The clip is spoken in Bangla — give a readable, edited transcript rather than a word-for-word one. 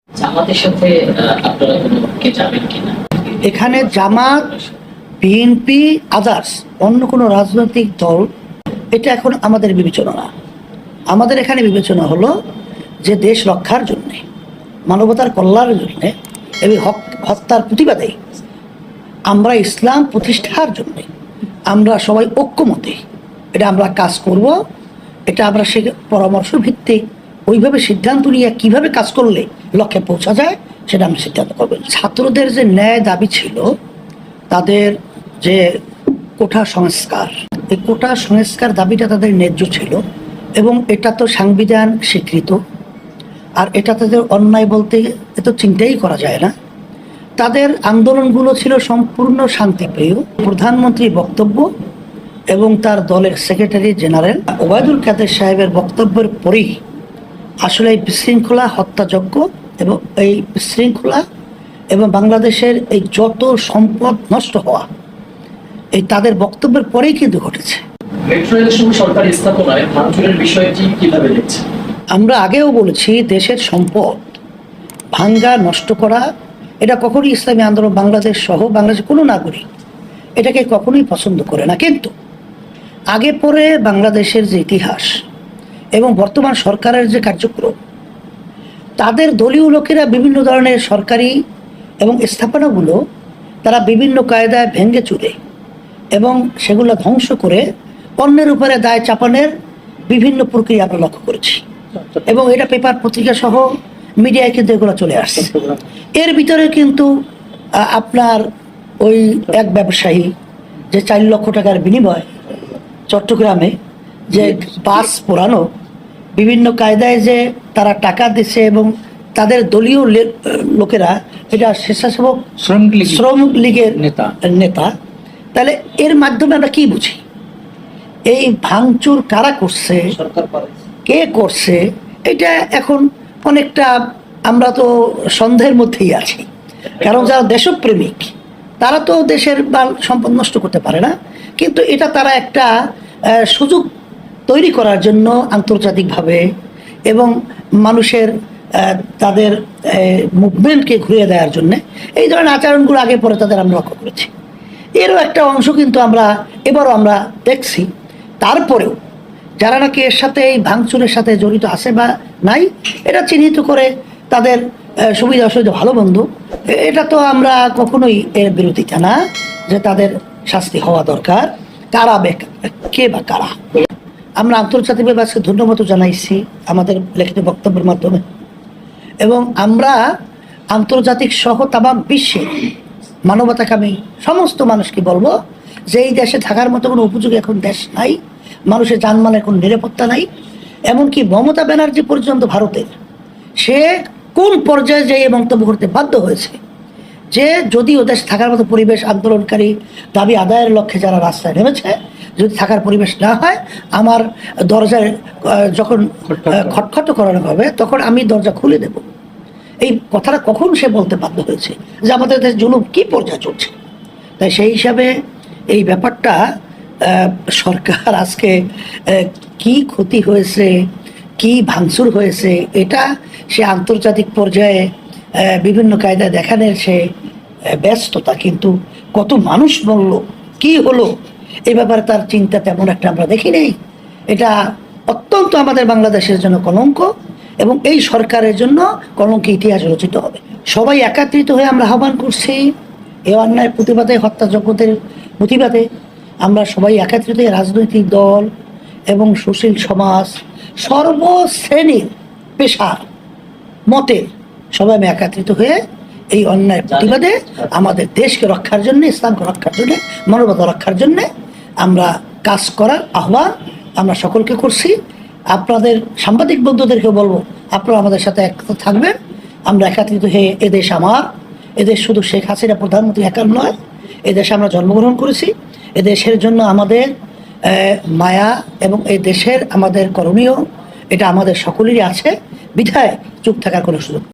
জামাতের সাথে আপনারা কোনো কে যাবেন কিনা? এখানে জামাত, বিএনপি, আদার্স অন্য কোনো রাজনৈতিক দল এটা এখন আমাদের বিবেচনা না। আমাদের এখানে বিবেচনা হলো যে দেশ রক্ষার জন্যে, মানবতার কল্যাণের জন্যে এবং হত্যার প্রতিবাদে আমরা ইসলাম প্রতিষ্ঠার জন্যে আমরা সবাই ঐক্যমতে এটা আমরা কাজ করব। এটা আমরা সে পরামর্শ ভিত্তিক ওইভাবে সিদ্ধান্ত নিয়ে কীভাবে কাজ করলে লক্ষ্যে পৌঁছা যায় সেটা আমরা সিদ্ধান্ত করবেন। ছাত্রদের যে ন্যায় দাবি ছিল, তাদের যে কোটা সংস্কার, এই কোটা সংস্কার দাবিটা তাদের ন্যায্য ছিল এবং এটা তো সাংবিধান স্বীকৃত, আর এটা তাদের অন্যায় বলতে এত চিন্তাই করা যায় না। তাদের আন্দোলনগুলো ছিল সম্পূর্ণ শান্তিপ্রিয়। প্রধানমন্ত্রীর বক্তব্য এবং তার দলের সেক্রেটারি জেনারেল ওবায়দুল কাদের সাহেবের বক্তব্যের পরেই আসলে এই বিশৃঙ্খলা, হত্যাযজ্ঞ এবং এই বিশৃঙ্খলা এবং বাংলাদেশের এই যত সম্পদ নষ্ট হওয়া এই তাদের বক্তব্যের পরেই কিন্তু ঘটেছে। মেট্রো রেল সরকারি স্থাপনায় ভাঙচুরের বিষয়টি কিভাবে দেখছেন? আমরা আগেও বলেছি, দেশের সম্পদ ভাঙ্গা, নষ্ট করা এটা কখনোই ইসলামী আন্দোলন বাংলাদেশ সহ বাংলাদেশের কোনো নাগরিক এটাকে কখনোই পছন্দ করে না। কিন্তু আগে পরে বাংলাদেশের যে ইতিহাস এবং বর্তমান সরকারের যে কার্যক্রম, তাদের দলীয় লোকেরা বিভিন্ন ধরনের সরকারি এবং স্থাপনাগুলো তারা বিভিন্ন কায়দায় ভেঙে চুরে এবং সেগুলো ধ্বংস করে অন্যের উপরে দায় চাপানোর বিভিন্ন প্রক্রিয়া আমরা লক্ষ্য করেছি এবং এটা পেপার পত্রিকা সহ মিডিয়ায় কিন্তু এগুলো চলে আসছে। এর ভিতরে কিন্তু আপনার ওই এক ব্যবসায়ী যে 4 লক্ষ টাকার বিনিময় চট্টগ্রামে যে বাস পোড়ানো, বিভিন্ন কায়দায় যে তারা টাকা দিচ্ছে এবং তাদের দলীয় লোকেরা এটা স্বেচ্ছাসেবক শ্রমিক লীগের নেতা, তাহলে এর মাধ্যমে আমরা কি বুঝি? এই ভাঙচুর কারা করছে, কে করছে, এটা এখন অনেকটা আমরা তো সন্দেহের মধ্যেই আছি। কারণ যারা দেশপ্রেমিক তারা তো দেশের মাল সম্পদ নষ্ট করতে পারে না, কিন্তু এটা তারা একটা সুযোগ তৈরি করার জন্য আন্তর্জাতিকভাবে এবং মানুষের তাদের মুভমেন্টকে ঘুরিয়ে দেওয়ার জন্যে এই ধরনের আচরণগুলো আগে পরে তাদের আমরা লক্ষ্য করেছি। এরও একটা অংশ কিন্তু আমরা এবারও আমরা দেখছি। তারপরেও যারা নাকি এর সাথে এই ভাঙচুরের সাথে জড়িত আছে বা নাই, এটা চিহ্নিত করে তাদের সুবিধা অসুবিধা ভালো বন্ধু, এটা তো আমরা কখনোই এর বিরোধিতা না যে তাদের শাস্তি হওয়া দরকার। কারা কে বা কারা, আমরা আন্তর্জাতিকভাবে আজকে ধন্যবাদ জানাইছি আমাদের লিখিত বক্তব্যের মাধ্যমে এবং আমরা আন্তর্জাতিক সহ তামাম বিশ্বের মানবতাকামী সমস্ত মানুষকে বলবো যে এই দেশে থাকার মতো কোনো উপযোগী এখন দেশ নাই, মানুষের জানমালের কোনো নিরাপত্তা নাই। এমনকি মমতা ব্যানার্জি পর্যন্ত ভারতের সে কোন পর্যায়ে যেয়ে মন্তব্য করতে বাধ্য হয়েছে যে যদি ও দেশ থাকার মতো পরিবেশ, আন্দোলনকারী দাবি আদায়ের লক্ষ্যে যারা রাস্তায় নেমেছে, যদি থাকার পরিবেশ না হয় আমার দরজায় যখন খটখট করানো হবে তখন আমি দরজা খুলে দেব। এই কথাটা কখন সে বলতে বাধ্য হয়েছে যে আমাদের দেশ জুলুম কি পর্যায়ে চলছে। তাই সেই হিসাবে এই ব্যাপারটা সরকার আজকে কি ক্ষতি হয়েছে, কি ভাঙচুর হয়েছে, এটা সে আন্তর্জাতিক পর্যায়ে বিভিন্ন কায়দায় দেখানোর সে ব্যস্ততা, কিন্তু কত মানুষ বলল কি হলো এই ব্যাপারে তার চিন্তা তেমন একটা আমরা দেখি নেই। এটা অত্যন্ত আমাদের বাংলাদেশের জন্য কলঙ্ক এবং এই সরকারের জন্য কলঙ্ক ইতিহাস রচিত হবে। সবাই একত্রিত হয়ে আমরা আহ্বান করছি এই অন্যায়ের প্রতিবাদে, হত্যাযজ্ঞদের প্রতিবাদে আমরা সবাই একত্রিত হয়ে রাজনৈতিক দল এবং সুশীল সমাজ, সর্বশ্রেণীর পেশার মতের সবাই আমি একত্রিত হয়ে এই অন্যায়ের প্রতিবাদে আমাদের দেশকে রক্ষার জন্য, ইসলামকে রক্ষার জন্য, মানবতা রক্ষার জন্য আমরা কাজ করার আহ্বান আমরা সকলকে করছি। আপনাদের সাংবাদিক বন্ধুদেরকে বলবো আপনারা আমাদের সাথে একত্র থাকবেন। আমরা একত্রিত হয়ে এদেশ আমার, এদেশ শুধু শেখ হাসিনা প্রধানমন্ত্রী একার নয়, এদেশে আমরা জন্মগ্রহণ করেছি, এদেশের জন্য আমাদের মায়া এবং এই দেশের আমাদের করণীয় এটা আমাদের সকলেরই আছে, বিধায় চুপ থাকার কোনো সুযোগ